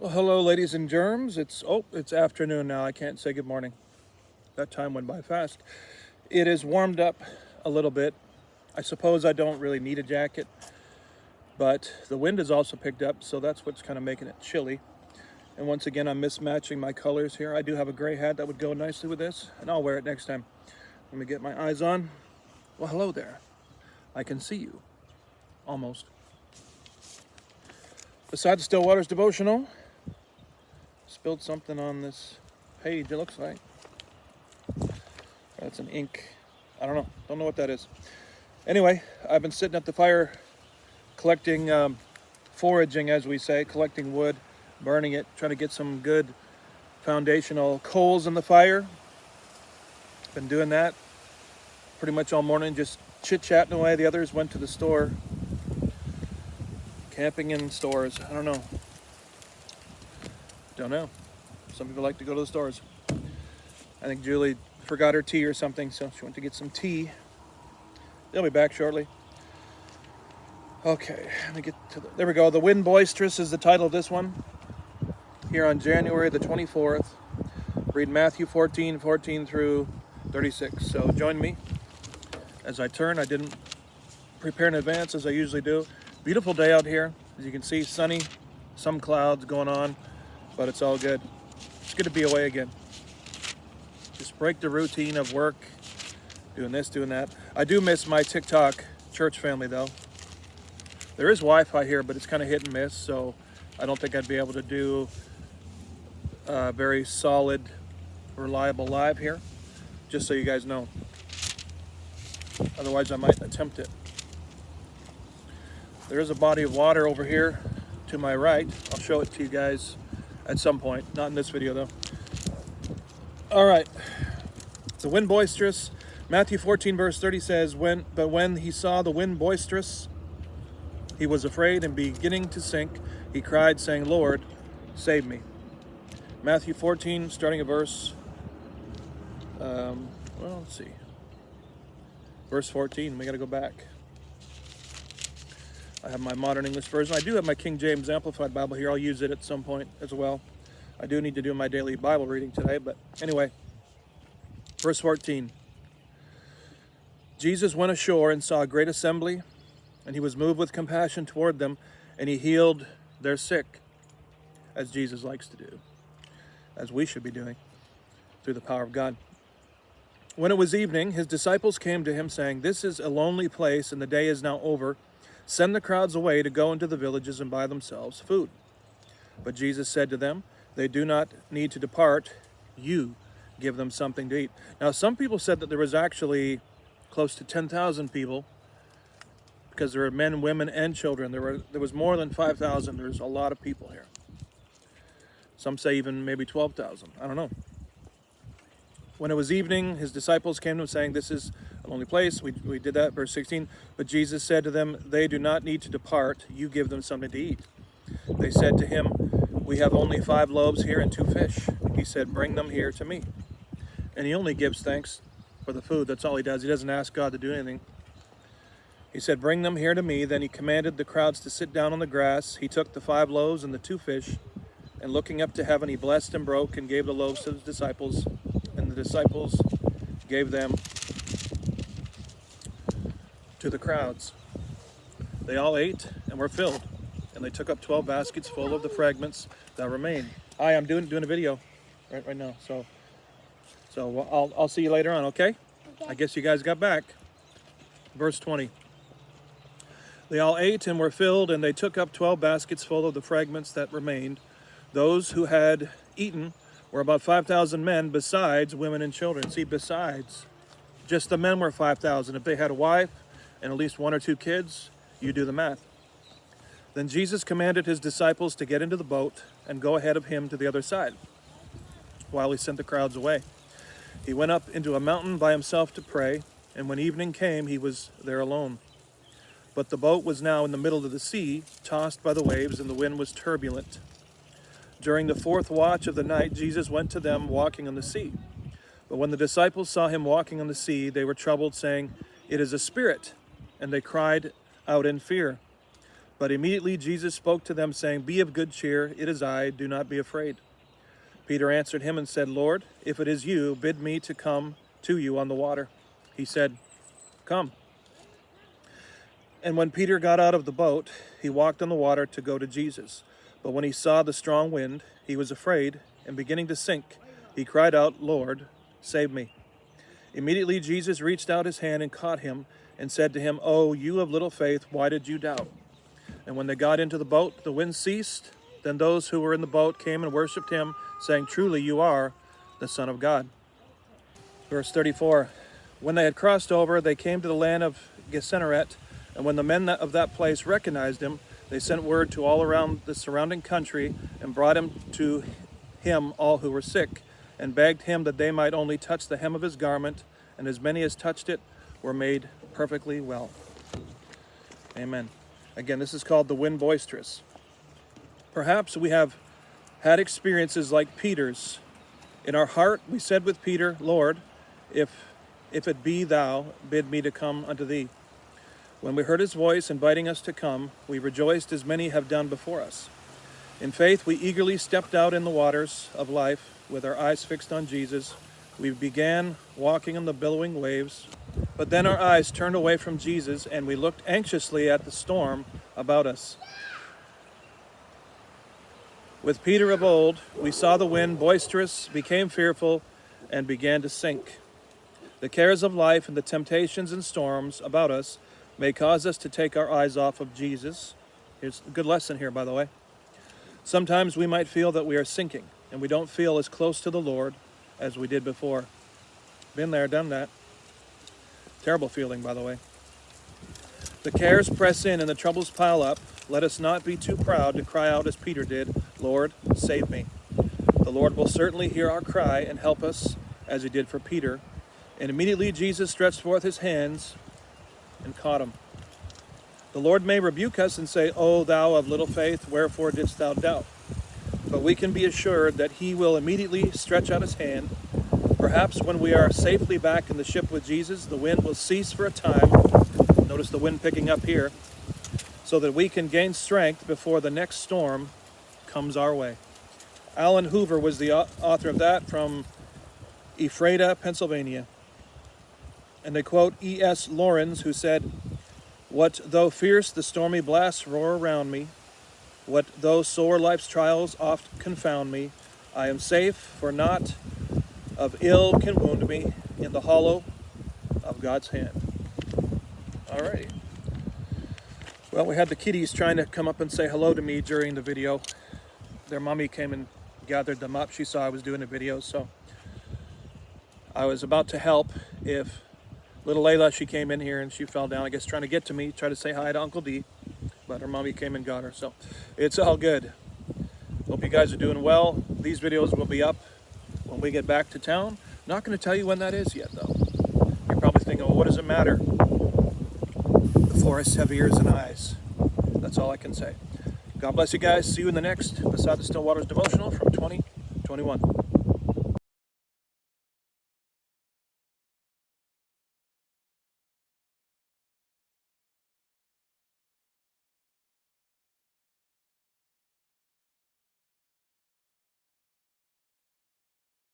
Well, hello, ladies and germs. It's afternoon now. I can't say good morning. That time went by fast. It is warmed up a little bit. I suppose I don't really need a jacket, but the wind has also picked up, so that's what's kind of making it chilly. And once again, I'm mismatching my colors here. I do have a gray hat that would go nicely with this, and I'll wear it next time. Let me get my eyes on. Well, hello there. I can see you. Almost. Besides Stillwater's Devotional, spilled something on this page, it looks like. That's an ink. I don't know what that is. Anyway, I've been sitting at the fire collecting, foraging as we say, collecting wood, burning it, trying to get some good foundational coals in the fire. Been doing that pretty much all morning, just chit-chatting away. The others went to the store, camping in stores. I don't know. Some people like to go to the stores. I think Julie forgot her tea or something, so she went to get some tea. They'll be back shortly. Okay, let me get to there we go. The Wind Boisterous is the title of this one. Here on January the 24th. Read Matthew 14 through 36. So join me as I turn. I didn't prepare in advance as I usually do. Beautiful day out here. As you can see, sunny, some clouds going on, but it's all good. It's good to be away again. Just break the routine of work, doing this, doing that. I do miss my TikTok church family though. There is Wi-Fi here, but it's kind of hit and miss, so I don't think I'd be able to do a very solid, reliable live here, just so you guys know. Otherwise, I might attempt it. There is a body of water over here to my right. I'll show it to you guys at some point, not in this video though. All right, the wind boisterous. Matthew 14 verse 30 says, But when he saw the wind boisterous, he was afraid, and beginning to sink, he cried, saying, Lord, save me. Matthew 14, starting at verse, let's see. Verse 14, we got to go back. I have my modern English version. I do have my King James Amplified Bible here. I'll use it at some point as well. I do need to do my daily Bible reading today, but anyway. Verse 14. Jesus went ashore and saw a great assembly, and he was moved with compassion toward them, and he healed their sick, as Jesus likes to do, as we should be doing, through the power of God. When it was evening, his disciples came to him, saying, This is a lonely place, and the day is now over. Send the crowds away to go into the villages and buy themselves food. But Jesus said to them, They do not need to depart. You give them something to eat. Now, some people said that there was actually close to 10,000 people, because there were men, women, and children. There was more than 5,000. There's a lot of people here. Some say even maybe 12,000. I don't know. When it was evening, his disciples came to him saying, This is a lonely place. We did that, verse 16. But Jesus said to them, They do not need to depart. You give them something to eat. They said to him, We have only 5 loaves here and 2 fish. He said, Bring them here to me. And he only gives thanks for the food. That's all he does. He doesn't ask God to do anything. He said, Bring them here to me. Then he commanded the crowds to sit down on the grass. He took the 5 loaves and the 2 fish, and looking up to heaven, he blessed and broke and gave the loaves to his disciples. And the disciples gave them to the crowds. They all ate and were filled, and they took up 12 baskets full of the fragments that remained. Hi, I'm doing a video right now, so I'll see you later on, okay? I guess you guys got back. Verse 20. They all ate and were filled, and they took up 12 baskets full of the fragments that remained. Those who had eaten were about 5,000 men, besides women and children. See, besides, just the men were 5,000. If they had a wife and at least 1 or 2 kids, you do the math. Then Jesus commanded his disciples to get into the boat and go ahead of him to the other side, while he sent the crowds away. He went up into a mountain by himself to pray, and when evening came, he was there alone. But the boat was now in the middle of the sea, tossed by the waves, and the wind was turbulent. During the 4th watch of the night, Jesus went to them walking on the sea. But when the disciples saw him walking on the sea, they were troubled, saying, It is a spirit. And they cried out in fear. But immediately Jesus spoke to them, saying, Be of good cheer, it is I, do not be afraid. Peter answered him and said, Lord, if it is you, bid me to come to you on the water. He said, Come. And when Peter got out of the boat, he walked on the water to go to Jesus. But when he saw the strong wind, he was afraid, and beginning to sink, he cried out, Lord, save me. Immediately Jesus reached out his hand and caught him, and said to him, Oh, you of little faith, why did you doubt? And when they got into the boat, the wind ceased. Then those who were in the boat came and worshipped him, saying, Truly you are the Son of God. Verse 34, When they had crossed over, they came to the land of Gennesaret, and when the men of that place recognized him, they sent word to all around the surrounding country, and brought him to him all who were sick, and begged him that they might only touch the hem of his garment, and as many as touched it were made perfectly well. Amen. Again, this is called the wind boisterous. Perhaps we have had experiences like Peter's. In our heart we said with Peter, Lord, if it be thou, bid me to come unto thee. When we heard his voice inviting us to come, we rejoiced as many have done before us. In faith, we eagerly stepped out in the waters of life with our eyes fixed on Jesus. We began walking on the billowing waves, but then our eyes turned away from Jesus and we looked anxiously at the storm about us. With Peter of old, we saw the wind boisterous, became fearful, and began to sink. The cares of life and the temptations and storms about us may cause us to take our eyes off of Jesus. Here's a good lesson here, by the way. Sometimes we might feel that we are sinking, and we don't feel as close to the Lord as we did before. Been there, done that. Terrible feeling, by the way. The cares press in and the troubles pile up. Let us not be too proud to cry out as Peter did, Lord, save me. The Lord will certainly hear our cry and help us as he did for Peter. And immediately Jesus stretched forth his hands and caught him. The Lord may rebuke us and say, O thou of little faith, wherefore didst thou doubt? But we can be assured that he will immediately stretch out his hand. Perhaps when we are safely back in the ship with Jesus, the wind will cease for a time. Notice the wind picking up here, so that we can gain strength before the next storm comes our way. Alan Hoover was the author of that from Ephrata, Pennsylvania. And they quote E.S. Lawrence, who said, What though fierce the stormy blasts roar around me, what though sore life's trials oft confound me, I am safe, for naught of ill can wound me in the hollow of God's hand. All right. Well, we had the kitties trying to come up and say hello to me during the video. Their mommy came and gathered them up. She saw I was doing a video, so I was about to help if little Layla, she came in here and she fell down, I guess trying to get to me, try to say hi to Uncle D, but her mommy came and got her, so it's all good. Hope you guys are doing well. These videos will be up when we get back to town. Not going to tell you when that is yet, though. You're probably thinking, well, what does it matter? The forests have ears and eyes. That's all I can say. God bless you guys. See you in the next Beside the Still Waters devotional from 2021.